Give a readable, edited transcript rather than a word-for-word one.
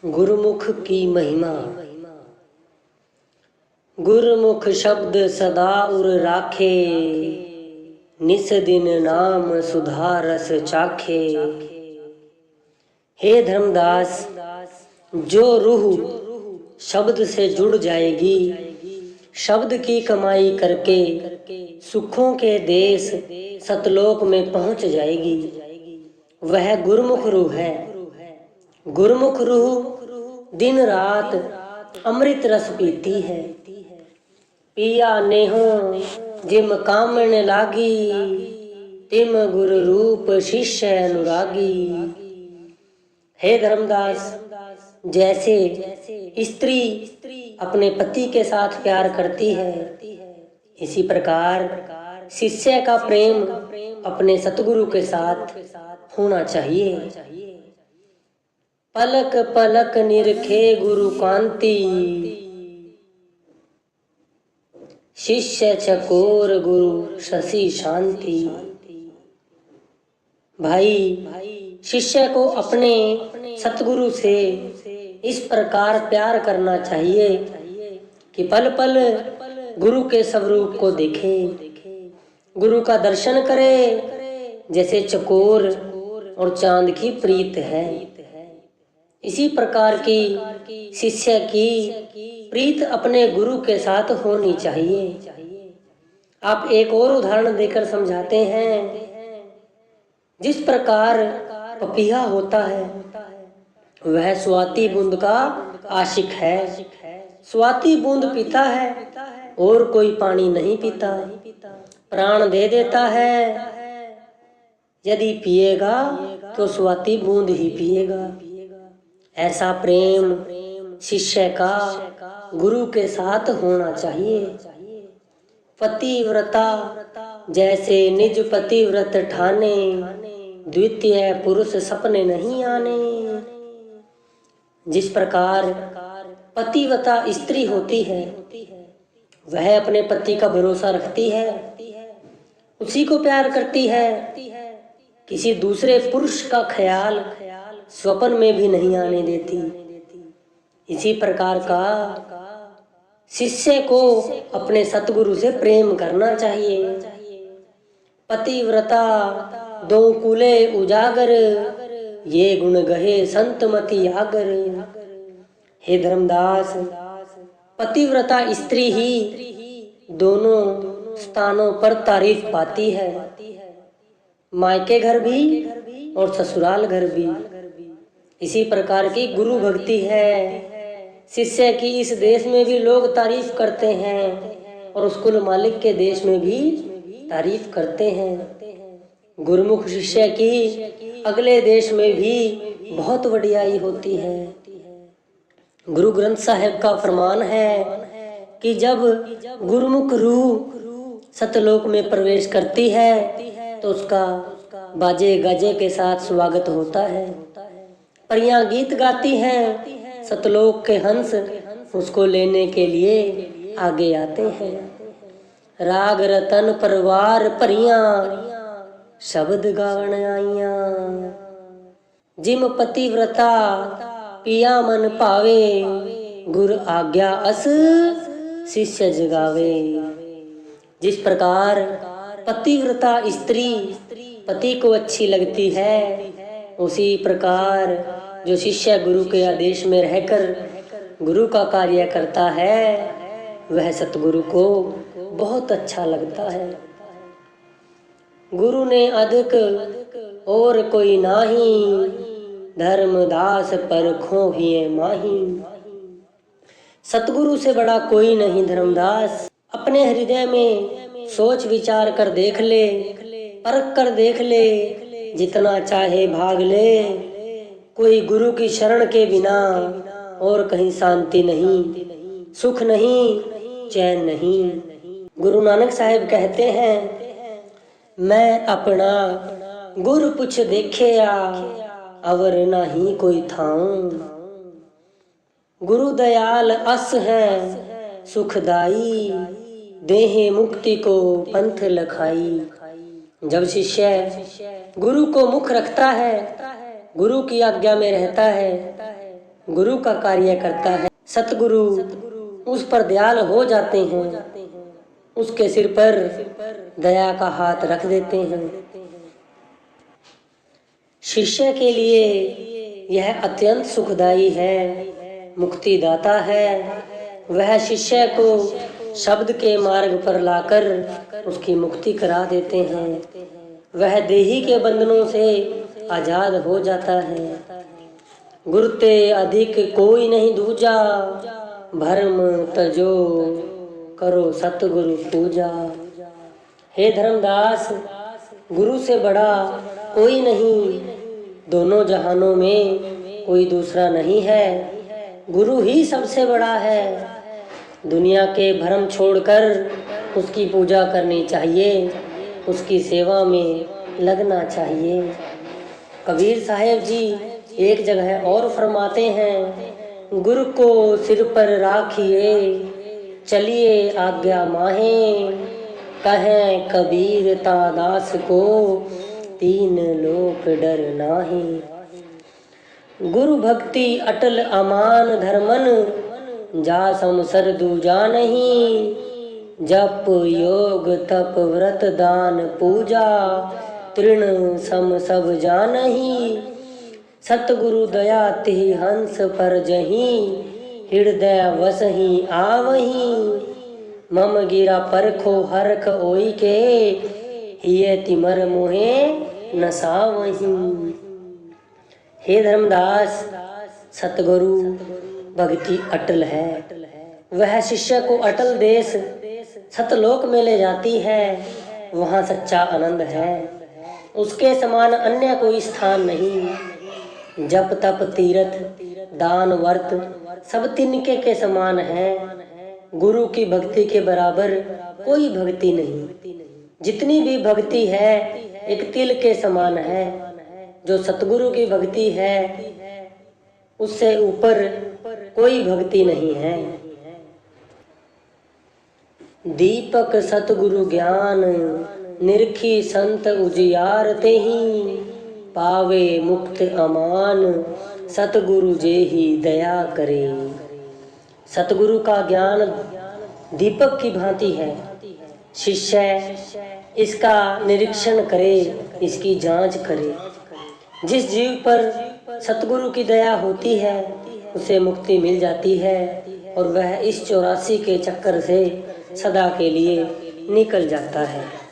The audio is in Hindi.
गुरुमुख की महिमा। गुरुमुख शब्द सदा उर राखे, निस दिन नाम सुधा रस चाखे। हे धर्मदास, जो रूह शब्द से जुड़ जाएगी, शब्द की कमाई करके सुखों के देश सतलोक में पहुंच जाएगी, वह गुरुमुख रूह है। गुरुमुख रूह दिन रात अमृत रस पीती है। पिया नेहो जिम कामन लागी, तिम गुरु रूप शिष्य अनुरागी। हे धर्मदास, जैसे स्त्री अपने पति के साथ प्यार करती है, इसी प्रकार शिष्य का प्रेम अपने सतगुरु के साथ होना चाहिए। पलक पलक निरखे गुरु कांति, शिष्य चकोर गुरु शशि शांति। भाई, शिष्य को अपने सतगुरु से इस प्रकार प्यार करना चाहिए कि पल पल गुरु के स्वरूप को देखे, गुरु का दर्शन करे, जैसे चकोर और चांद की प्रीत है। इसी प्रकार की शिष्य की प्रीत अपने गुरु के साथ होनी चाहिए। आप एक और उदाहरण देकर समझाते हैं। जिस प्रकार पपीहा होता है, वह स्वाति बूंद का आशिक है। स्वाति बूंद पीता है और कोई पानी नहीं पीता, प्राण दे देता है। यदि पिएगा तो स्वाति बूंद ही पिएगा। ऐसा प्रेम शिष्य का गुरु के साथ होना चाहिए। पतिव्रता जैसे निज पतिव्रत ठाने, द्वितीय पुरुष सपने नहीं आने। जिस प्रकार पतिव्रता स्त्री होती है, वह अपने पति का भरोसा रखती है, उसी को प्यार करती है, किसी दूसरे पुरुष का ख्याल स्वप्न में भी नहीं आने देती। इसी प्रकार का शिष्य को अपने सतगुरु से प्रेम करना चाहिए। पतिव्रता दो कुले उजागर, ये गुण गहे संत मति आगर। हे धर्मदास, पतिव्रता स्त्री ही दोनों स्थानों पर तारीफ पाती है, मायके घर भी और ससुराल घर भी। इसी प्रकार की गुरु भक्ति है। शिष्य की इस देश में भी लोग तारीफ करते हैं और उस कुल मालिक के देश में भी तारीफ करते हैं। गुरुमुख शिष्य की अगले देश में भी बहुत वडियाई होती है। गुरु ग्रंथ साहिब का फरमान है कि जब गुरुमुख रूह सतलोक में प्रवेश करती है तो उसका बाजे गाजे के साथ स्वागत होता है। परियां गीत गाती हैं, सतलोक के हंस उसको लेने के लिए आगे आते हैं। राग रतन परवार परियां, शब्द गावन आइयां। जिम पतिव्रता पिया मन पावे, गुर आज्ञा अस शिष्य जगावे। जिस प्रकार पतिव्रता स्त्री पति को अच्छी लगती है, उसी प्रकार जो शिष्य गुरु के आदेश में रहकर गुरु का कार्य करता है, वह सतगुरु को बहुत अच्छा लगता है। गुरु ने अधिक और कोई नाही, धर्मदास परखो हिये माही। सतगुरु से बड़ा कोई नहीं धर्मदास। अपने हृदय में सोच विचार कर देख ले, परख कर देख ले, जितना चाहे भाग ले। कोई गुरु की शरण के बिना और कहीं शांति नहीं, सुख नहीं, चैन नहीं। गुरु नानक साहिब कहते हैं, मैं अपना गुरु पुछ देखिया, अवर नहीं कोई थाऊं। गुरु दयाल अस है सुखदाई, देहे मुक्ति को पंथ लखाई। जब शिष्य गुरु को मुख रखता है, गुरु की आज्ञा में रहता है, गुरु का कार्य करता है। सतगुरु उस पर दयाल हो जाते हैं, उसके सिर पर दया का हाथ रख देते हैं। शिष्य के लिए यह अत्यंत सुखदायी है, मुक्तिदाता है। वह शिष्य को शब्द के मार्ग पर लाकर उसकी मुक्ति करा देते हैं। वह देही के बंधनों से आजाद हो जाता है। गुरु ते अधिक कोई नहीं दूजा, भरम तजो करो सतगुरु पूजा। हे धर्मदास, गुरु से बड़ा कोई नहीं, दोनों जहानों में कोई दूसरा नहीं है। गुरु ही सबसे बड़ा है। दुनिया के भ्रम छोड़कर उसकी पूजा करनी चाहिए, उसकी सेवा में लगना चाहिए। कबीर साहेब जी एक जगह और फरमाते हैं, गुरु को सिर पर राखिए, चलिए आज्ञा माहे। कहें कबीर तादास को, तीन लोक डर नाहीं। गुरु भक्ति अटल अमान धर्मन, जा संसर दूजा नहीं। जप योग तप व्रत दान पूजा, तृण सम सब जानही। सतगुरु दया तिहि हंस पर जही, हृदय वसही आवही। मम गिरा परखो हरख ओई के, हिये तिमर मोहे नसावही। हे धर्मदास, सतगुरु भक्ति अटल है। वह शिष्य को अटल देश सतलोक में ले जाती है। वहाँ सच्चा आनंद है, उसके समान अन्य कोई स्थान नहीं। जप तप तीर्थ दान व्रत सब तिनके के समान है। गुरु की भक्ति के बराबर कोई भक्ति नहीं। जितनी भी भक्ति है एक तिल के समान है। जो सतगुरु की भक्ति है उससे ऊपर कोई भक्ति नहीं है। दीपक सतगुरु ज्ञान, निरखी संत उजियार तेहि। पावे मुक्त अमान, सतगुरु जेहि दया करे। सतगुरु का ज्ञान दीपक की भांति है। शिष्य इसका निरीक्षण करे, इसकी जांच करे। जिस जीव पर सतगुरु की दया होती है उसे मुक्ति मिल जाती है और वह इस 84 के चक्कर से सदा के लिए निकल जाता है।